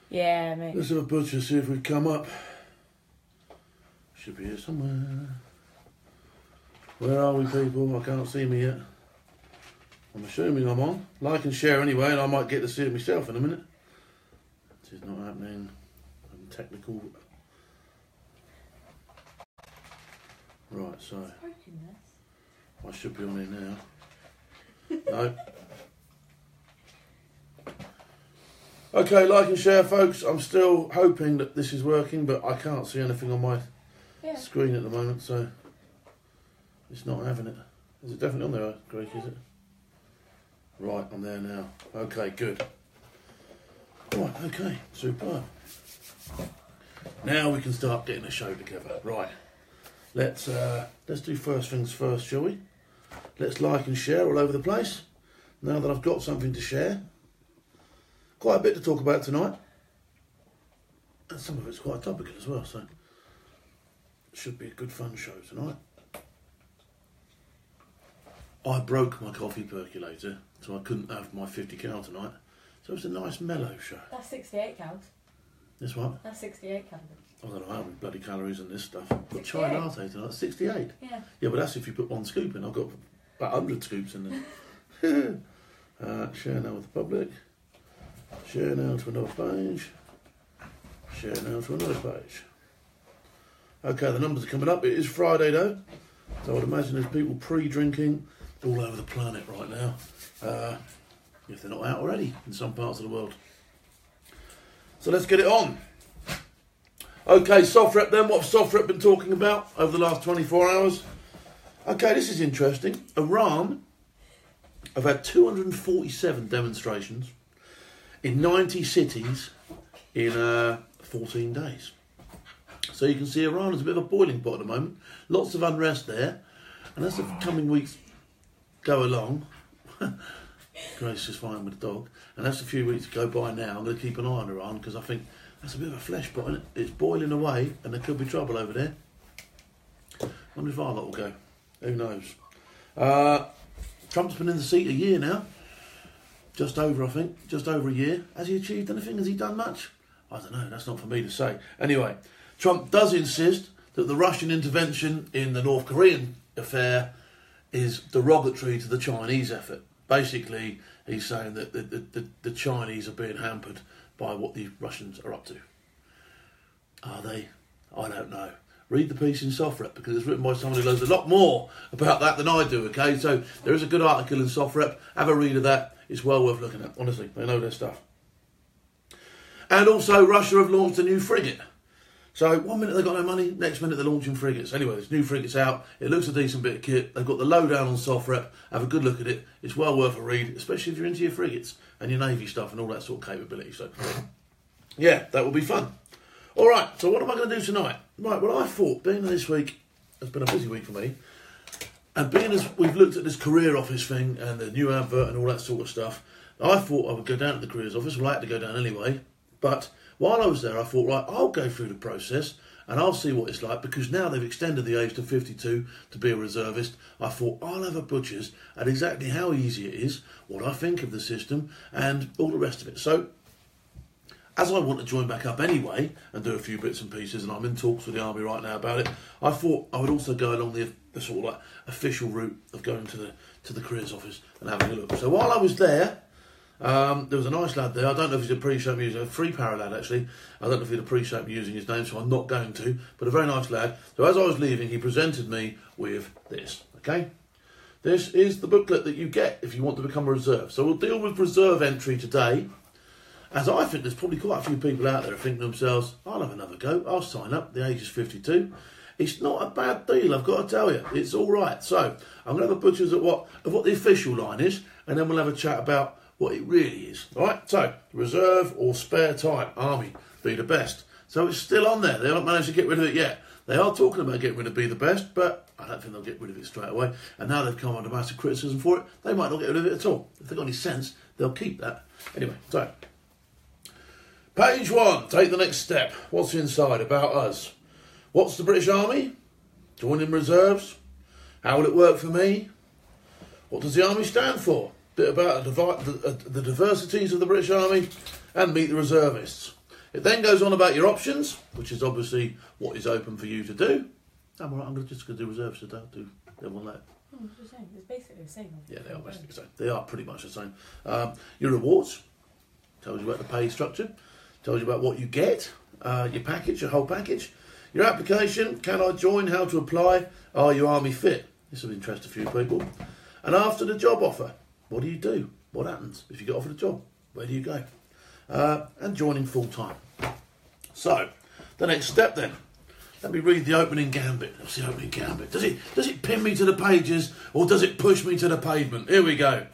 Yeah, mate. Let's have a butcher, see if we come up. Should be here somewhere. Where are we, people? I can't see me yet. I'm assuming I'm on. Like and share anyway, and I might get to see it myself in a minute. This is not happening. I'm technical. Right, so I should be on here now. No. Okay, like and share, folks. I'm still hoping that this is working, but I can't see anything on my screen at the moment, so it's not having it. Is it definitely on there, Greg, is it? Right, I'm there now. Okay, good. Right, okay, superb. Now we can start getting a show together. Right, let's do first things first, shall we? Let's like and share all over the place. Now that I've got something to share. Quite a bit to talk about tonight. And some of it's quite topical as well, so it should be a good fun show tonight. I broke my coffee percolator, so I couldn't have my 50 cal tonight. So it was a nice mellow show. That's 68 calories. This what? That's 68 calories. I don't know how many bloody calories in this stuff. Got chai latte tonight, 68. Yeah. Yeah, but that's if you put one scoop in. I've got about 100 scoops in there. Share now with the public. Share now to another page. Share now to another page. Okay, the numbers are coming up. It is Friday though, so I would imagine there's people pre-drinking all over the planet right now, if they're not out already in some parts of the world. So let's get it on. Okay, SOFREP then. What have SOFREP been talking about over the last 24 hours? Okay, this is interesting. Iran have had 247 demonstrations in 90 cities in 14 days. So you can see Iran is a bit of a boiling pot at the moment. Lots of unrest there. And as the coming weeks go along, Grace is fine with the dog, and as a few weeks go by now, I'm going to keep an eye on Iran because I think that's a bit of a flesh pot, isn't it? It's boiling away and there could be trouble over there. Wonder if our lot will go. Who knows? Trump's been in the seat a year now. Just over, I think. Just over a year. Has he achieved anything? Has he done much? I don't know. That's not for me to say. Anyway, Trump does insist that the Russian intervention in the North Korean affair is derogatory to the Chinese effort. Basically, he's saying that the Chinese are being hampered by what the Russians are up to. Are they? I don't know. Read the piece in SOFREP because it's written by someone who knows a lot more about that than I do, okay? So there is a good article in SOFREP. Have a read of that. It's well worth looking at, honestly. They know their stuff. And also, Russia have launched a new frigate. So 1 minute they've got no money, next minute they're launching frigates. Anyway, there's new frigates out. It looks a decent bit of kit. They've got the lowdown on SOFREP. Have a good look at it. It's well worth a read, especially if you're into your frigates and your navy stuff and all that sort of capability. So, yeah, that will be fun. All right, so what am I going to do tonight? Right, well, I thought, being this week has been a busy week for me, and being as we've looked at this career office thing and the new advert and all that sort of stuff, I thought I would go down to the careers office. Well, I had to go down anyway, but while I was there, I thought, right, I'll go through the process and I'll see what it's like, because now they've extended the age to 52 to be a reservist. I thought I'll have a butcher's at exactly how easy it is, what I think of the system, and all the rest of it. So, as I want to join back up anyway and do a few bits and pieces, and I'm in talks with the army right now about it, I thought I would also go along the sort of like official route of going to the careers office and having a look. So while I was there, there was a nice lad there. I don't know if he'd appreciate me using a free para lad actually. I don't know if he'd appreciate me using his name, so I'm not going to. But a very nice lad. So as I was leaving, he presented me with this. Okay, this is the booklet that you get if you want to become a reserve. So we'll deal with reserve entry today, as I think there's probably quite a few people out there who think to themselves, I'll have another go. I'll sign up. The age is 52. It's not a bad deal, I've got to tell you. It's all right. So I'm going to have a butcher's at what the official line is, and then we'll have a chat about what it really is. All right, so reserve or spare time, army, be the best. So it's still on there. They haven't managed to get rid of it yet. They are talking about getting rid of be the best, but I don't think they'll get rid of it straight away. And now they've come under massive criticism for it, they might not get rid of it at all. If they've got any sense, they'll keep that. Anyway, so page 1, take the next step. What's inside about us? What's the British Army? Joining reserves? How will it work for me? What does the Army stand for? Bit about the diversities of the British Army, and meet the reservists. It then goes on about your options, which is obviously what is open for you to do. I'm all right, I'm just going to do reserves today. I'll do them on that. Oh, it's the same. It's basically the same. Yeah, they are basically the same. They are pretty much the same. Your rewards, tells you about the pay structure, tells you about what you get, your package, your whole package. Your application, can I join, how to apply, are you Army fit? This will interest a few people. And after the job offer, what do you do? What happens if you get offered a job? Where do you go? And joining full time. So, the next step then. Let me read the opening gambit. What's the opening gambit? Does it pin me to the pages or does it push me to the pavement? Here we go.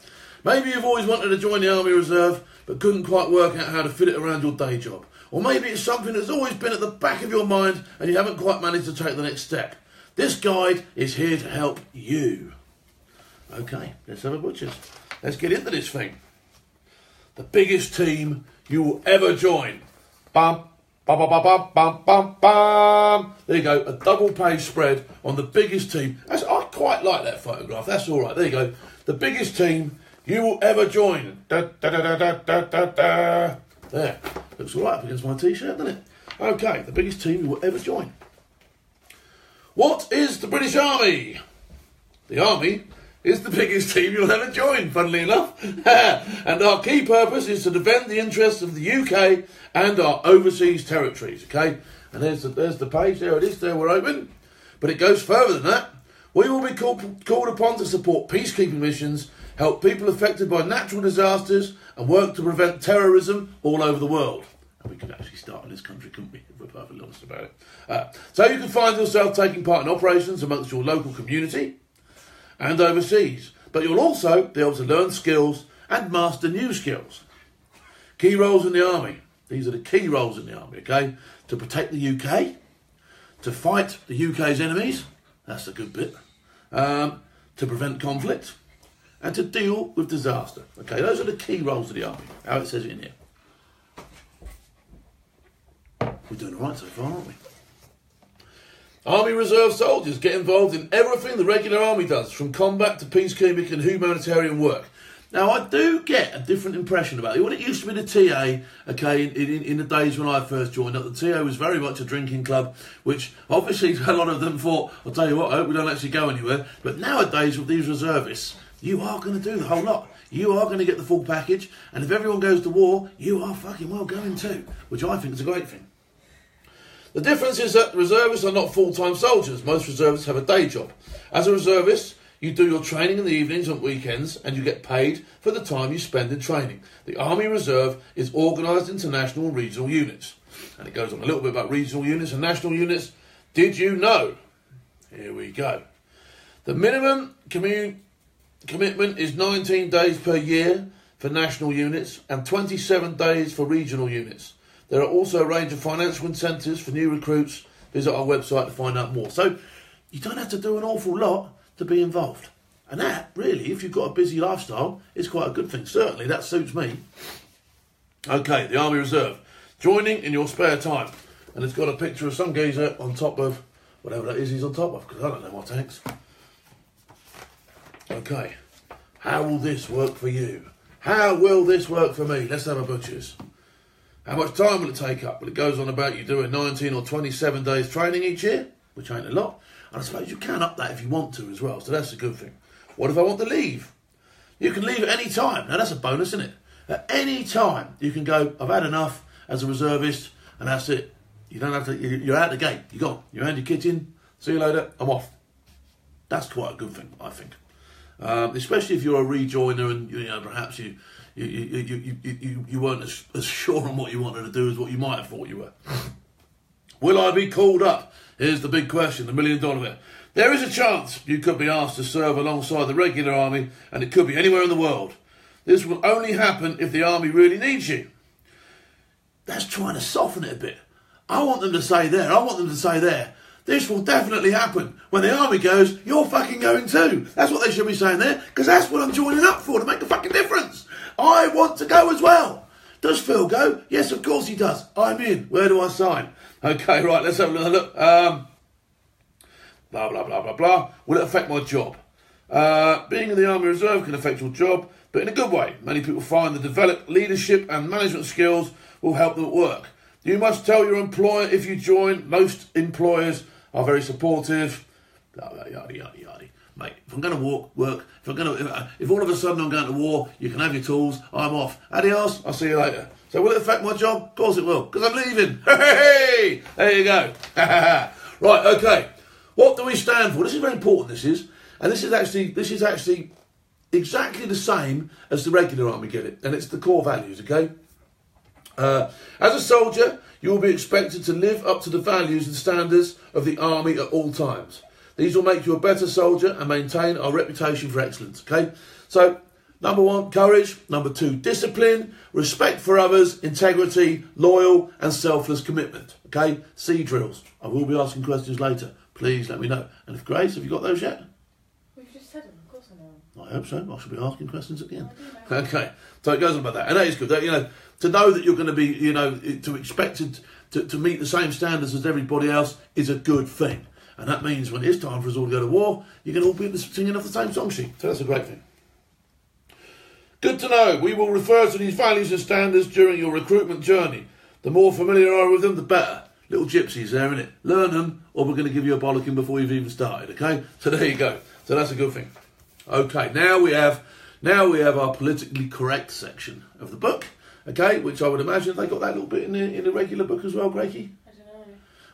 Maybe you've always wanted to join the Army Reserve but couldn't quite work out how to fit it around your day job. Or maybe it's something that's always been at the back of your mind and you haven't quite managed to take the next step. This guide is here to help you. Okay, let's have a butchers. Let's get into this thing. The biggest team you will ever join. Bum, bum, bum, bum, bum, bum, bum, bum. There you go, a double page spread on the biggest team. I quite like that photograph, that's all right. There you go, the biggest team you will ever join. Da, da, da, da, da, da, da. There, looks all right up against my t-shirt, doesn't it? Okay, the biggest team you will ever join. What is the British Army? The Army is the biggest team you'll ever join, funnily enough. And our key purpose is to defend the interests of the UK and our overseas territories, okay? And there's the page, there it is, there we're open. But it goes further than that. We will be called upon to support peacekeeping missions, help people affected by natural disasters, and work to prevent terrorism all over the world. And we could actually start in this country, couldn't we, if we're perfectly honest about it. So you can find yourself taking part in operations amongst your local community and overseas. But you'll also be able to learn skills and master new skills. Key roles in the Army. These are the key roles in the Army, okay? To protect the UK, to fight the UK's enemies, that's a good bit, to prevent conflict, and to deal with disaster. Okay, those are the key roles of the Army, how it says it in here. We're doing all right so far, aren't we? Army Reserve soldiers get involved in everything the regular army does, from combat to peacekeeping and humanitarian work. Now, I do get a different impression about it. When it used to be the TA, okay, in the days when I first joined up, the TA was very much a drinking club, which obviously a lot of them thought, I'll tell you what, I hope we don't actually go anywhere. But nowadays, with these reservists, you are going to do the whole lot. You are going to get the full package, and if everyone goes to war, you are fucking well going too, which I think is a great thing. The difference is that reservists are not full-time soldiers. Most reservists have a day job. As a reservist, you do your training in the evenings and weekends, and you get paid for the time you spend in training. The Army Reserve is organised into national and regional units. And it goes on a little bit about regional units and national units. Did you know? Here we go. The minimum commitment is 19 days per year for national units and 27 days for regional units. There are also a range of financial incentives for new recruits. Visit our website to find out more. So you don't have to do an awful lot to be involved. And that, really, if you've got a busy lifestyle, is quite a good thing. Certainly, that suits me. Okay, the Army Reserve. Joining in your spare time. And it's got a picture of some geezer on top of whatever that is he's on top of, because I don't know what tanks. Okay. How will this work for you? How will this work for me? Let's have a butchers. How much time will it take up? Well, it goes on about you doing 19 or 27 days training each year, which ain't a lot. And I suppose you can up that if you want to as well, so that's a good thing. What if I want to leave? You can leave at any time. Now, that's a bonus, isn't it? At any time, you can go, I've had enough as a reservist, and that's it. You don't have to, you're out the gate. You're gone. You hand your kit in. See you later. I'm off. That's quite a good thing, I think. Especially if you're a rejoiner and, you know, perhaps you weren't as sure on what you wanted to do as what you might have thought you were. Will I be called up? Here's the big question, the $1 million bit. There is a chance you could be asked to serve alongside the regular army, and it could be anywhere in the world. This will only happen if the army really needs you. That's trying to soften it a bit. I want them to say there, I want them to say there. This will definitely happen. When the army goes, you're fucking going too. That's what they should be saying there, because that's what I'm joining up for, to make a fucking difference. I want to go as well. Does Phil go? Yes, of course he does. I'm in. Where do I sign? Okay, right, let's have a look. Blah, blah, blah, blah, blah. Will it affect my job? Being in the Army Reserve can affect your job, but in a good way. Many people find the developed leadership and management skills will help them at work. You must tell your employer if you join. Most employers are very supportive. Yada, yada, yada, yada. Mate, if I'm going to work, if all of a sudden I'm going to war, you can have your tools, I'm off. Adios, I'll see you later. So will it affect my job? Of course it will, because I'm leaving. Hey, there you go. Right, okay. What do we stand for? This is very important, this is. And this is actually exactly the same as the regular army get it. And it's the core values, okay? As a soldier, you will be expected to live up to the values and standards of the army at all times. These will make you a better soldier and maintain our reputation for excellence, okay? So, number 1, courage. Number 2, discipline, respect for others, integrity, loyal and selfless commitment, okay? Sea drills. I will be asking questions later. Please let me know. And if Grace, have you got those yet? We've just said them, of course I know. I hope so. I shall be asking questions at the end. No, I do know. Okay. So it goes on about that. And that is good. That, to know that you're going to be, to expect to meet the same standards as everybody else is a good thing. And that means when it's time for us all to go to war, you can all be singing off the same song sheet. So that's a great thing. Good to know. We will refer to these values and standards during your recruitment journey. The more familiar you are with them, the better. Little gypsies there, innit? Learn them, or we're going to give you a bollocking before you've even started, okay? So there you go. So that's a good thing. Okay, now we have our politically correct section of the book, okay? Which I would imagine they got that little bit in the regular book as well, Gracie?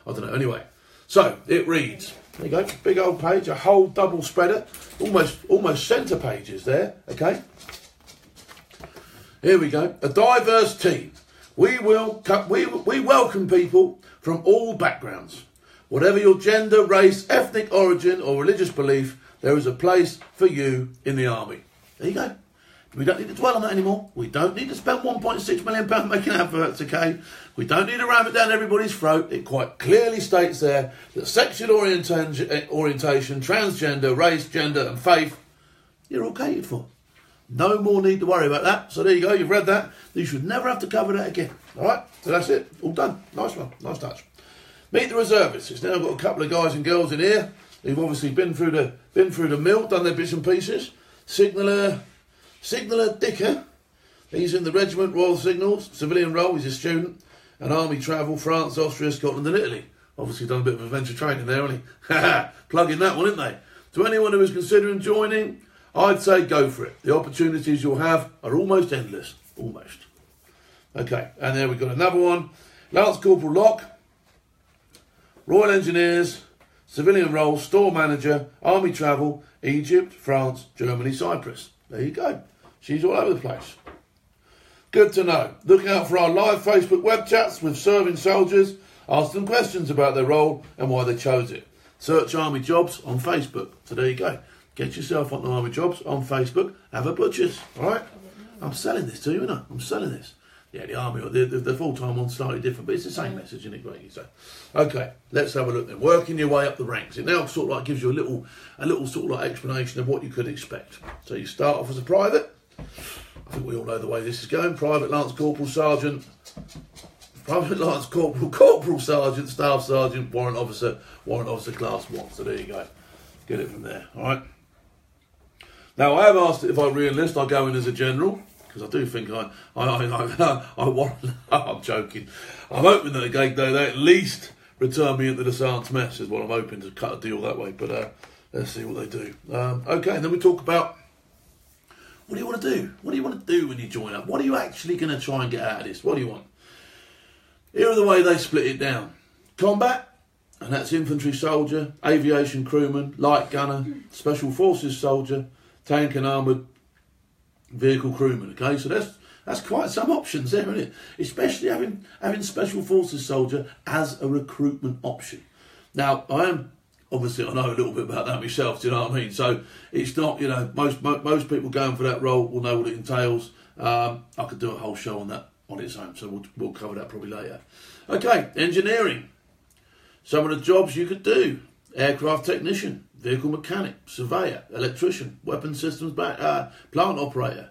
I don't know. Anyway, so it reads. There you go. Big old page, a whole double spreader, almost centre pages there. Okay. Here we go. A diverse team. We welcome people from all backgrounds. Whatever your gender, race, ethnic origin or religious belief, there is a place for you in the army. There you go. We don't need to dwell on that anymore. We don't need to spend £1.6 million making adverts, okay? We don't need to ram it down everybody's throat. It quite clearly states there that sexual orientation, transgender, race, gender and faith, you're all catered for. No more need to worry about that. So there you go, you've read that. You should never have to cover that again. All right, so that's it. All done. Nice one. Nice touch. Meet the reservists. It's now got a couple of guys and girls in here who've obviously been through the mill, done their bits and pieces. Signaller Dicker, he's in the Regiment Royal Signals, civilian role, he's a student, and army travel, France, Austria, Scotland and Italy. Obviously done a bit of adventure training there, hasn't he? Plugging that one, isn't they? To anyone who is considering joining, I'd say go for it. The opportunities you'll have are almost endless. Almost. Okay, and there we've got another one. Lance Corporal Locke, Royal Engineers, civilian role, store manager, army travel, Egypt, France, Germany, Cyprus. There you go. She's all over the place. Good to know. Look out for our live Facebook web chats with serving soldiers. Ask them questions about their role and why they chose it. Search Army Jobs on Facebook. So there you go. Get yourself on the Army Jobs on Facebook. Have a butchers. All right? I'm selling this to you, isn't I? I'm selling this. Yeah, the Army, the full-time one's slightly different, but it's the same message, isn't it, Grady? So, okay, let's have a look then. Working your way up the ranks. It now sort of like gives you a little sort of like explanation of what you could expect. So you start off as a private. I think we all know the way this is going. Private, Lance Corporal, Sergeant. Private, Lance Corporal, Corporal, Sergeant, Staff Sergeant, Warrant Officer, Class 1. So there you go. Get it from there, all right? Now, I have asked if I re-enlist, I go in as a general. Because I do think I want. I'm joking. I'm hoping that they at least return me into the sergeant's mess. Is what I'm hoping, to cut a deal that way. But let's see what they do. Okay, and then we talk about what do you want to do? What do you want to do when you join up? What are you actually going to try and get out of this? What do you want? Here are the way they split it down: combat, and that's infantry soldier, aviation crewman, light gunner, special forces soldier, tank and armoured vehicle crewman. Okay, so that's quite some options there, isn't it? Especially having special forces soldier as a recruitment option. Now, I know a little bit about that myself. Do you know what I mean? So it's not, most people going for that role will know what it entails. I could do a whole show on that on its own, so we'll cover that probably later. Okay, engineering. Some of the jobs you could do: aircraft technician, vehicle mechanic, surveyor, electrician, weapons systems plant operator,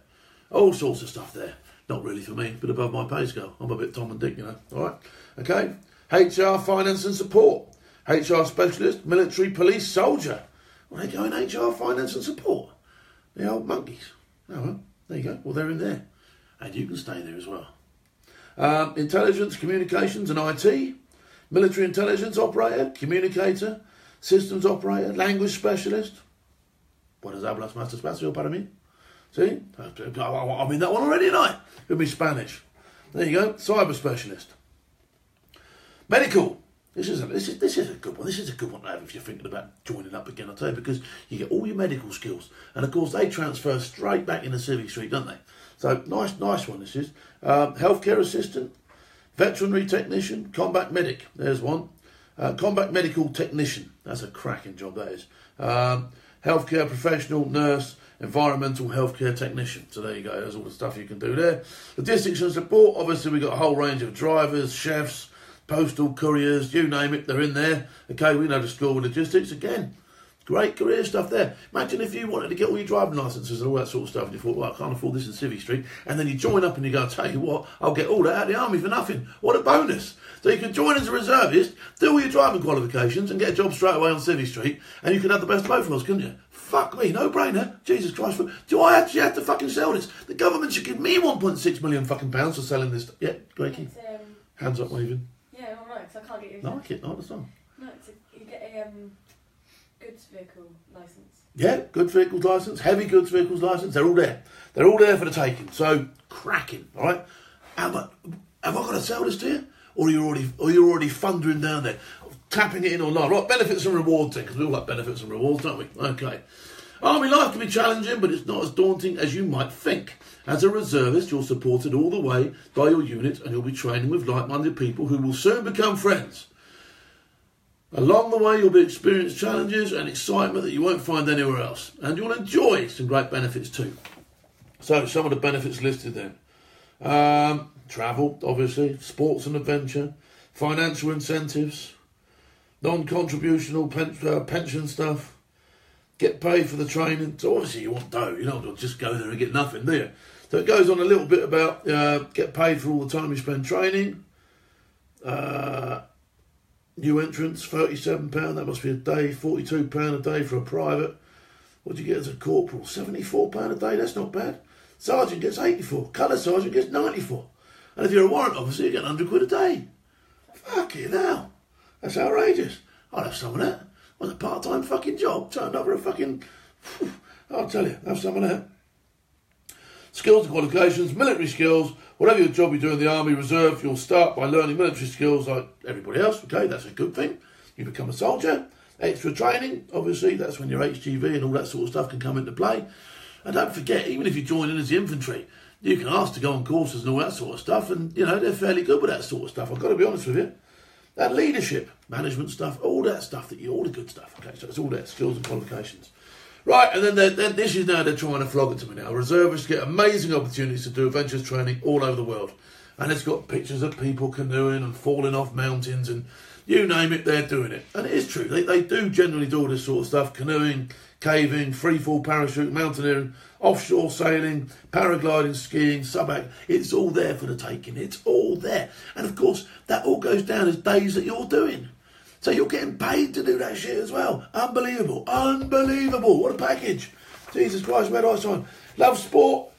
all sorts of stuff there. Not really for me, but above my pay scale. I'm a bit Tom and Dick, all right? Okay, HR, finance and support, HR specialist, military, police, soldier. Well, they go in HR, finance and support. The old monkeys. Oh, well, there you go. Well, they're in there. And you can stay there as well. Intelligence, communications and IT. Military intelligence operator, communicator, systems operator, language specialist. Puedes hablar más despacio para mí? See? I mean that one already, didn't I? It'll be Spanish. There you go. Cyber specialist. Medical. This is a good one. This is a good one to have if you're thinking about joining up again, I'll tell you, because you get all your medical skills. And of course they transfer straight back into Civic Street, don't they? So nice one this is. Healthcare assistant, veterinary technician, combat medic. There's one. Combat medical technician. That's a cracking job, that is. Healthcare professional, nurse, environmental healthcare technician. So there you go. There's all the stuff you can do there. Logistics and support. Obviously we've got a whole range of drivers, chefs, postal couriers, you name it, they're in there. Okay, we know the score with logistics. Again, great career stuff there. Imagine if you wanted to get all your driving licences and all that sort of stuff and you thought, well, I can't afford this in Civic Street. And then you join up and you go, I'll tell you what, I'll get all that out of the army for nothing. What a bonus. So you can join as a reservist, do all your driving qualifications and get a job straight away on Civic Street and you can have the best of both worlds, couldn't you? Fuck me, no brainer. Jesus Christ. Do I actually have to fucking sell this? The government should give me 1.6 million fucking pounds for selling this. Yeah, Grakey. Hands up waving. Yeah, all right, because I can't get you. Like it, I understand. No, you get a goods vehicle licence. Yeah, goods vehicles licence, heavy goods vehicles licence, they're all there. They're all there for the taking. So, cracking, all right? Have I got to sell this to you? Or are you already thundering down there, tapping it in online? Right, benefits and rewards then, because we all like benefits and rewards, don't we? Okay. Army life can be challenging, but it's not as daunting as you might think. As a reservist, you're supported all the way by your unit and you'll be training with like-minded people who will soon become friends. Along the way, you'll be experiencing challenges and excitement that you won't find anywhere else. And you'll enjoy some great benefits too. So, some of the benefits listed then. Travel, obviously, sports and adventure, financial incentives, non-contributional pension stuff, get paid for the training. So obviously you want dough. You don't just go there and get nothing, do you? So it goes on a little bit about get paid for all the time you spend training. New entrants, £37, that must be a day. £42 a day for a private. What do you get as a corporal? £74 a day, that's not bad. Sergeant gets 84. Colour sergeant gets 94. And if you're a warrant officer, you get 100 quid a day. Fucking hell. That's outrageous. I'd have some of that. Was a part-time fucking job. Turned up for a fucking... I'll tell you, have some of that. Skills and qualifications, military skills. Whatever your job you do in the Army Reserve, you'll start by learning military skills like everybody else. Okay, that's a good thing. You become a soldier. Extra training, obviously, that's when your HGV and all that sort of stuff can come into play. And don't forget, even if you join in as the infantry, you can ask to go on courses and all that sort of stuff. And, you know, they're fairly good with that sort of stuff. I've got to be honest with you. That leadership, management stuff, all that stuff, all the good stuff. Okay, so it's all there, skills and qualifications. Right, and then this is now they're trying to flog it to me now. Reservists get amazing opportunities to do adventures training all over the world. And it's got pictures of people canoeing and falling off mountains and you name it, they're doing it. And it is true, they do generally do all this sort of stuff. Canoeing, caving, freefall parachute, mountaineering, offshore sailing, paragliding, skiing, subac. It's all there for the taking. It's all there. And of course, that all goes down as days that you're doing. So you're getting paid to do that shit as well. Unbelievable. Unbelievable. What a package. Jesus Christ, where do I sign? Love sport.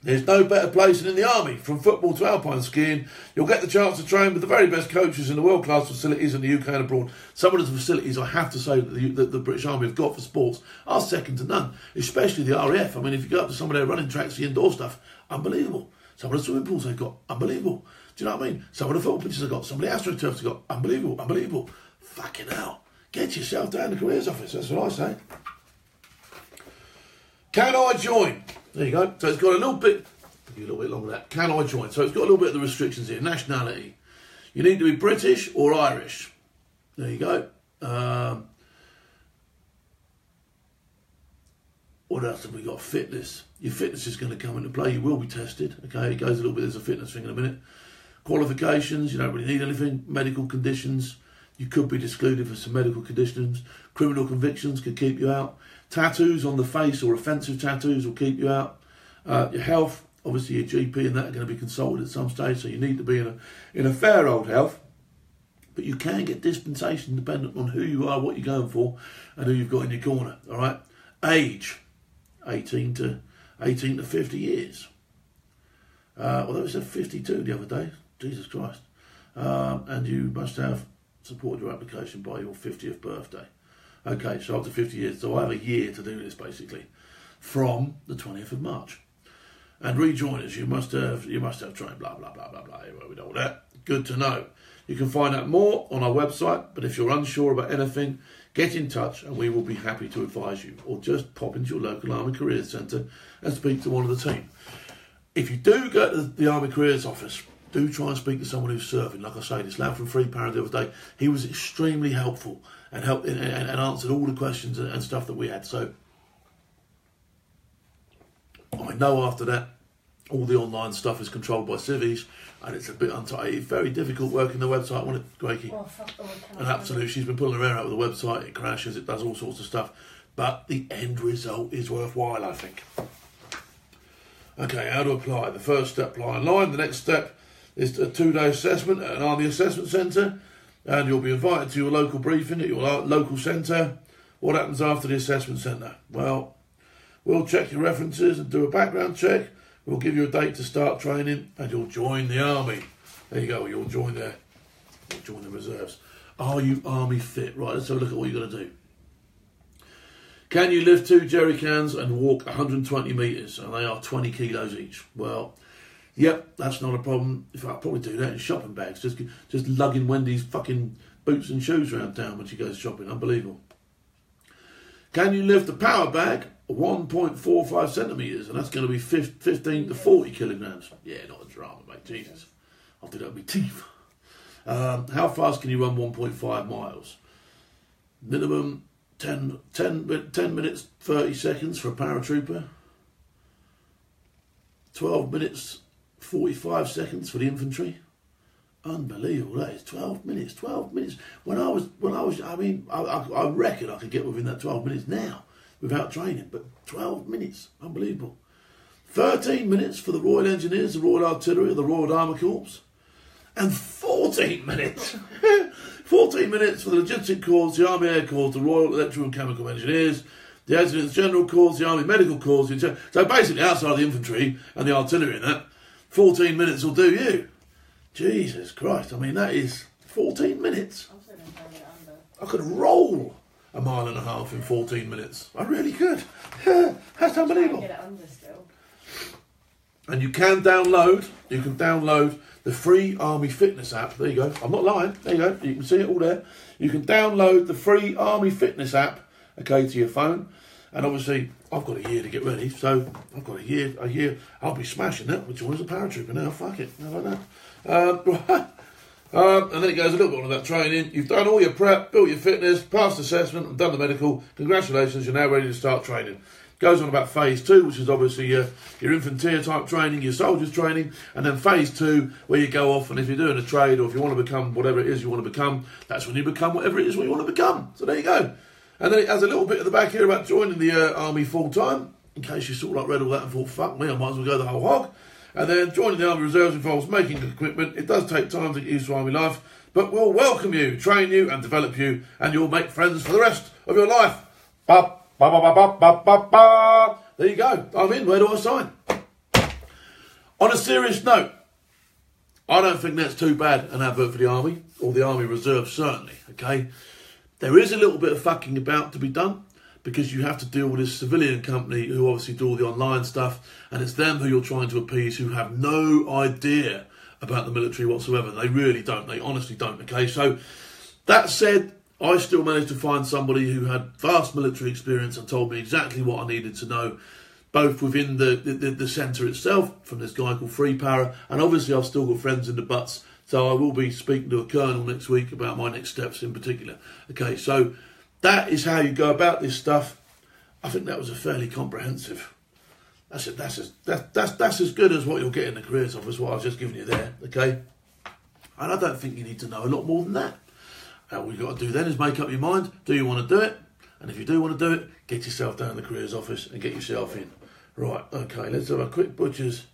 There's no better place than in the Army. From football to alpine skiing, you'll get the chance to train with the very best coaches in the world-class facilities in the UK and abroad. Some of the facilities, I have to say, that the British Army have got for sports are second to none, especially the RAF. I mean, if you go up to some of their running tracks, the indoor stuff, unbelievable. Some of the swimming pools they've got, unbelievable. Do you know what I mean? Some of the football pitches they've got, some of the AstroTurfs they've got, unbelievable, unbelievable. Fucking hell. Get yourself down to the careers office, that's what I say. Can I join? There you go. So it's got a little bit longer than that. Can I join? So it's got a little bit of the restrictions here. Nationality. You need to be British or Irish. There you go. What else have we got? Fitness. Your fitness is going to come into play. You will be tested. Okay, it goes a little bit. There's a fitness thing in a minute. Qualifications. You don't really need anything. Medical conditions. You could be excluded for some medical conditions. Criminal convictions could keep you out. Tattoos on the face or offensive tattoos will keep you out. Your health. Obviously, your GP and that are going to be consulted at some stage, so you need to be in a fair old health. But you can get dispensation dependent on who you are, what you're going for, and who you've got in your corner. All right. Age, 18 to 50 years. Although it said 52 the other day. Jesus Christ. And you must have supported your application by your 50th birthday. Okay, so after 50 years, so I have a year to do this basically, from the 20th of March. And rejoiners, you must have trained, blah blah blah blah blah. We know all that. Good to know. You can find out more on our website, but if you're unsure about anything, get in touch and we will be happy to advise you. Or just pop into your local Army Careers Centre and speak to one of the team. If you do go to the Army Careers Office, do try and speak to someone who's serving. Like I say, this lad from Free Para the other day, he was extremely helpful and answered all the questions and stuff that we had. So I know after that, all the online stuff is controlled by civvies, and it's a bit untidy. It's very difficult working the website, wasn't it, Gracie? Oh, fuck, oh, And absolutely, she's been pulling her hair out with the website. It crashes, it does all sorts of stuff. But the end result is worthwhile, I think. Okay, how to apply? The first step, apply online. The next step is a 2-day assessment at an Army Assessment Centre, and you'll be invited to your local briefing at your local centre. What happens after the assessment centre? Well, we'll check your references and do a background check. We'll give you a date to start training, and you'll join the Army. There you go, you'll join the reserves. Are you Army fit? Right, let's have a look at what you've got to do. Can you lift 2 jerry cans and walk 120 metres? And they are 20 kilos each. Well, yep, that's not a problem. In fact, I'll probably do that in shopping bags. Just lugging Wendy's fucking boots and shoes around town when she goes shopping. Unbelievable. Can you lift a power bag 1.45 centimetres? And that's going to be 15 to 40 kilograms. Yeah, not a drama, mate. Jesus. I'll do that with my teeth. How fast can you run 1.5 miles? Minimum 10 minutes 30 seconds for a paratrooper. 12 minutes 45 seconds for the infantry. Unbelievable, that is 12 minutes. 12 minutes. I reckon I could get within that 12 minutes now without training, but 12 minutes, unbelievable. 13 minutes for the Royal Engineers, the Royal Artillery, the Royal Armour Corps, and 14 minutes. 14 minutes for the Logistic Corps, the Army Air Corps, the Royal Electrical and Chemical Engineers, the Adjutants General Corps, the Army Medical Corps. So basically, outside of the infantry and the artillery and that, 14 minutes will do you. Jesus Christ, I mean, that is 14 minutes. I'm still going to get under. I could roll a mile and a half in 14 minutes. I really could. That's unbelievable. Get it under still. And you can download the free Army Fitness app. There you go. I'm not lying. There you go. You can see it all there. You can download the free Army Fitness app, okay, to your phone. And obviously, I've got a year to get ready, so I've got a year. I'll be smashing that, which one is a paratrooper now. Fuck it. How about that? Right. And then it goes a little bit on that training. You've done all your prep, built your fitness, passed assessment, and done the medical. Congratulations, you're now ready to start training. Goes on about phase 2, which is obviously your infanteer type training, your soldiers training, and then phase 2, where you go off, and if you're doing a trade, or if you want to become whatever it is you want to become, that's when you become whatever it is you want to become. So there you go. And then it has a little bit at the back here about joining the Army full-time, in case you sort of like read all that and thought, fuck me, I might as well go the whole hog. And then joining the Army Reserves involves making equipment. It does take time to get used to Army life, but we'll welcome you, train you and develop you, and you'll make friends for the rest of your life. Ba, ba, ba, ba, ba, ba, ba, ba. There you go. I'm in. Where do I sign? On a serious note, I don't think that's too bad an advert for the Army, or the Army Reserve certainly, okay? There is a little bit of fucking about to be done, because you have to deal with this civilian company who obviously do all the online stuff, and it's them who you're trying to appease who have no idea about the military whatsoever. They really don't. They honestly don't, okay? So, that said, I still managed to find somebody who had vast military experience and told me exactly what I needed to know, both within the centre itself, from this guy called Free Para, and obviously I've still got friends in the butts, so I will be speaking to a colonel next week about my next steps in particular. Okay, so that is how you go about this stuff. I think that was a fairly comprehensive. That's as good as what you'll get in the careers office, what I've just given you there, okay? And I don't think you need to know a lot more than that. All you've got to do then is make up your mind. Do you want to do it? And if you do want to do it, get yourself down to the careers office and get yourself in. Right, okay, let's have a quick butchers.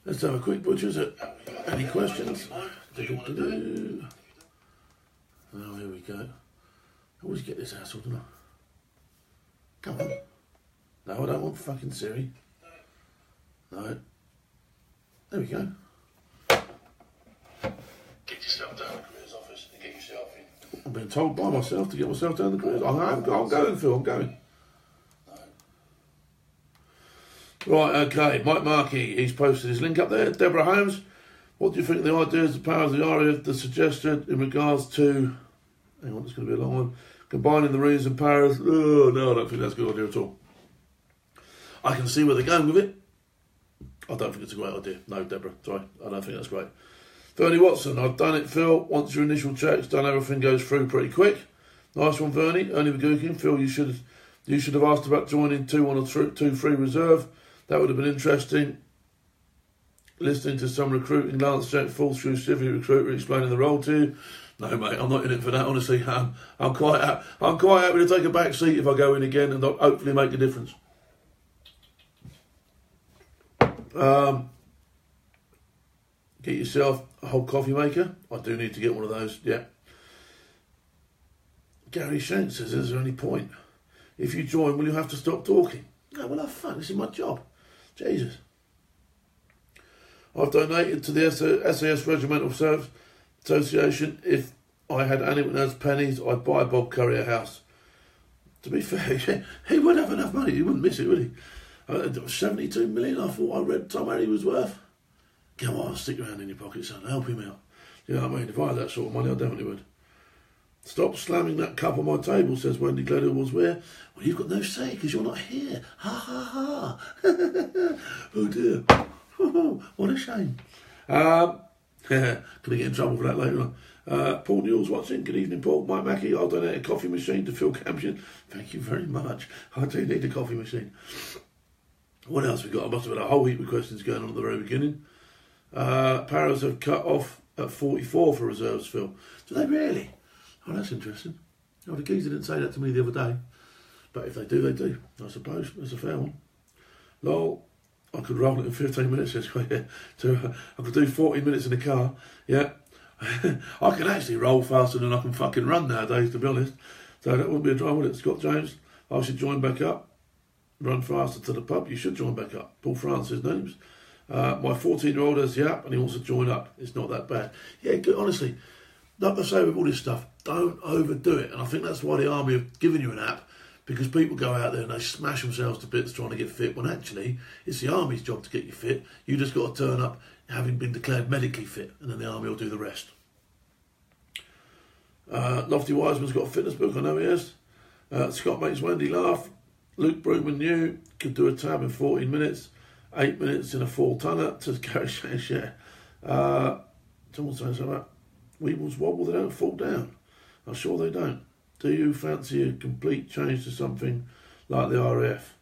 Any questions? Oh, here we go. I always get this hassle, don't I? Come on. No, I don't want fucking Siri. No. There we go. Get yourself down the careers office and get yourself in. I've been told by myself to get myself down the careers. I'm going, Phil, I'm going. Right, okay, Mike Markey, he's posted his link up there. Deborah Holmes, what do you think of the ideas, the powers of the RAF that suggested in regards to, hang on, it's going to be a long one, combining the Marines and Paras? Oh, no, I don't think that's a good idea at all. I can see where they're going with it. I don't think it's a great idea. No, Deborah, sorry, I don't think that's great. Vernie Watson, I've done it, Phil. Once your initial check's done, everything goes through pretty quick. Nice one, Vernie. Ernie McGookin, Phil, you should have asked about joining 2-1 or 2-3 reserve. That would have been interesting. Listening to some recruiting Lance Jack full through civil recruiter explaining the role to you. No, mate, I'm not in it for that. Honestly, I'm quite happy to take a back seat if I go in again and hopefully make a difference. Get yourself a whole coffee maker. I do need to get one of those. Yeah. Gary Shank says, "Is there any point? If you join, will you have to stop talking?" No, well, have fun. This is my job. Jesus. I've donated to the SAS Regimental Service Association. If I had anyone else's pennies, I'd buy Bob Curry a house. To be fair, he would have enough money. He wouldn't miss it, would he? 72 million, I thought I read Tom Harry was worth. Come on, stick your hand in your pocket, son. Help him out. You know what I mean? If I had that sort of money, I definitely would. Stop slamming that cup on my table, says Wendy Gledhill where. Well, you've got no say because you're not here. Ha ha ha. Oh dear. What a shame. Gonna get in trouble for that later on. Paul Newell's watching. Good evening, Paul. Mike Mackey, I'll donate a coffee machine to Phil Campion. Thank you very much. I do need a coffee machine. What else we got? I must have had a whole heap of questions going on at the very beginning. Paras have cut off at 44 for reserves, Phil. Do they really? Oh, that's interesting. Oh, the geezer didn't say that to me the other day. But if they do, they do. I suppose. That's a fair one. Lol, I could roll it in 15 minutes. I could do 40 minutes in the car. Yeah. I can actually roll faster than I can fucking run nowadays, to be honest. So that wouldn't be a drama, would it? Scott James, I should join back up. Run faster to the pub. You should join back up. Paul Francis names. My 14-year-old has the app and he wants to join up. It's not that bad. Yeah, good, honestly. Like I say with all this stuff, don't overdo it. And I think that's why the army have given you an app, because people go out there and they smash themselves to bits trying to get fit, when actually it's the army's job to get you fit. You just got to turn up having been declared medically fit, and then the army will do the rest. Lofty Wiseman's got a fitness book, I know he has. Scott makes Wendy laugh. Luke Brugman knew could do a tab in 14 minutes, 8 minutes in a full tonner to carry share. Someone saying something about Weebles wobble, they don't fall down. I'm sure they don't. Do you fancy a complete change to something like the RAF?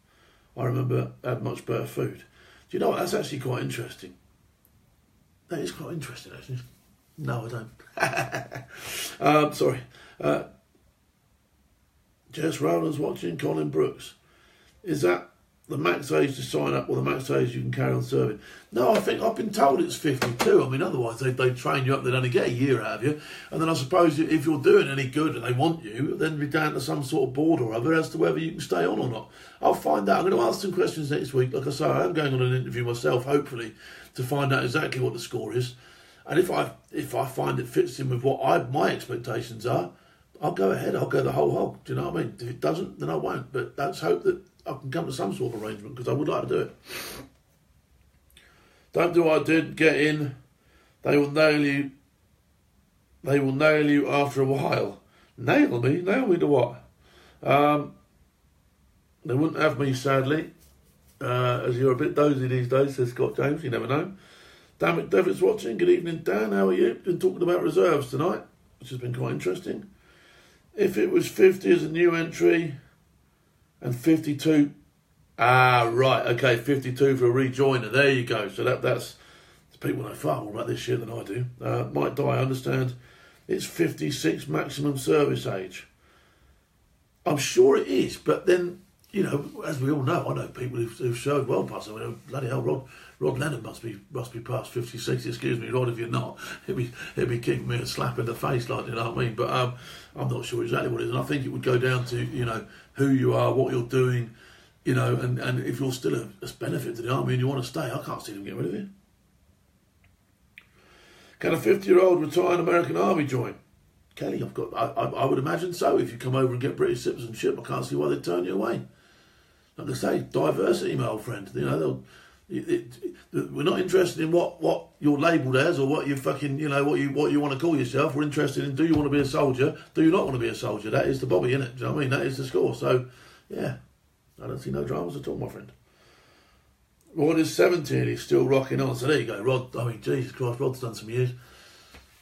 I remember had much better food. Do you know what? That's actually quite interesting. That is quite interesting, actually. No, I don't. Sorry. Jess Rowland's watching. Colin Brooks. Is that the max age to sign up, or the max age you can carry on serving? No, I think I've been told it's 52. I mean, otherwise they train you up, they'd only get a year out of you. And then I suppose if you're doing any good and they want you, then be down to some sort of board or other as to whether you can stay on or not. I'll find out. I'm going to ask some questions next week. Like I say, I am going on an interview myself, hopefully, to find out exactly what the score is. And if I find it fits in with what my expectations are, I'll go ahead. I'll go the whole hog. Do you know what I mean? If it doesn't, then I won't. But let's hope that I can come to some sort of arrangement, because I would like to do it. Don't do what I did. Get in. They will nail you. They will nail you after a while. Nail me? Nail me to what? They wouldn't have me, sadly, as you're a bit dozy these days, says Scott James. You never know. Dan McDevitt's watching. Good evening, Dan. How are you? Been talking about reserves tonight, which has been quite interesting. If it was 50 as a new entry and 52... right, okay, 52 for a rejoiner. There you go. So that's people know far more about this shit than I do. Might die, I understand. It's 56 maximum service age. I'm sure it is, but then, you know, as we all know, I know people who've served well past. I mean, bloody hell, Rod Lennon must be past 56. Excuse me, Rod, if you're not, he'd be kicking me a slap in the face, like, you know what I mean? But I'm not sure exactly what it is, and I think it would go down to, you know, who you are, what you're doing, you know, and if you're still a benefit to the army and you want to stay, I can't see them getting rid of you. Can a 50-year-old retired American Army join? Kelly, I would imagine so. If you come over and get British citizenship, I can't see why they'd turn you away. Like I say, diversity, my old friend. You know, we're not interested in what you're labelled as or what you fucking, what you want to call yourself. We're interested in, do you want to be a soldier? Do you not want to be a soldier? That is the bobby, innit? Do you know what I mean? That is the score. So, yeah, I don't see no dramas at all, my friend. Rod is 70 and he's still rocking on. So there you go, Rod. I mean, Jesus Christ, Rod's done some years.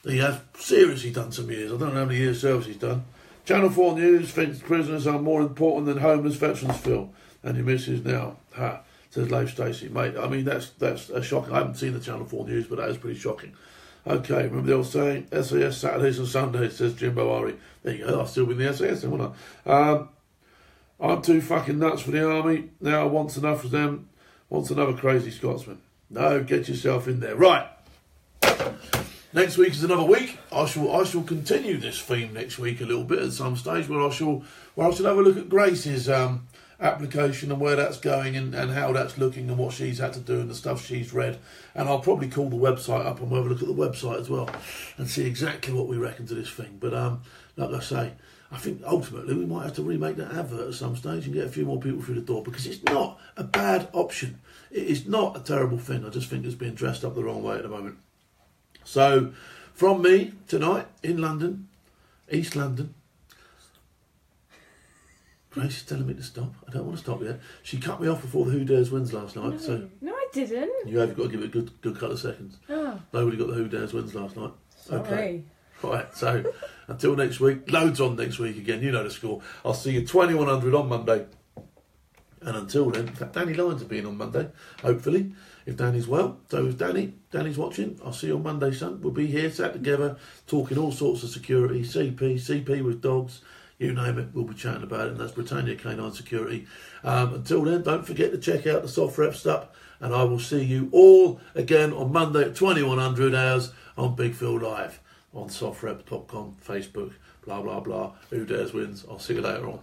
He has seriously done some years. I don't know how many years service he's done. Channel 4 News thinks prisoners are more important than homeless veterans feel. And your missus now. Ha, says Leif Stacey. Mate, I mean, that's a shocking. I haven't seen the Channel 4 News, but that is pretty shocking. Okay, remember the old saying? SAS Saturdays and Sundays, says Jimbo Ari. There you go, I'll still be in the SAS then, won't I? I'm too fucking nuts for the army. Now once enough of them. Wants another crazy Scotsman. No, get yourself in there. Right. Next week is another week. I shall continue this theme next week a little bit at some stage where I shall have a look at Grace's application and where that's going and how that's looking and what she's had to do and the stuff she's read. And I'll probably call the website up and we'll have a look at the website as well and see exactly what we reckon to this thing. But like I say, I think ultimately we might have to remake that advert at some stage and get a few more people through the door because it's not a bad option. It is not a terrible thing. I just think it's being dressed up the wrong way at the moment. So, from me tonight in London, East London. Grace is telling me to stop. I don't want to stop yet. She cut me off before the Who Dares wins last night. No, I didn't. You have got to give it a good couple of seconds. Oh. Nobody got the Who Dares wins last night. Sorry. Okay. Right, so until next week, loads on next week again. You know the score. I'll see you 2100 on Monday. And until then, in fact, Danny Lyons will be in on Monday, hopefully, if Danny's well. So if Danny's watching, I'll see you on Monday, son. We'll be here, sat together, talking all sorts of security, CP with dogs, you name it, we'll be chatting about it, and that's Britannia Canine Security. Until then, don't forget to check out the Soft Rep stuff, and I will see you all again on Monday at 2100 hours on Big Phil Live, on softreps.com, Facebook, blah, blah, blah. Who Dares wins. I'll see you later on.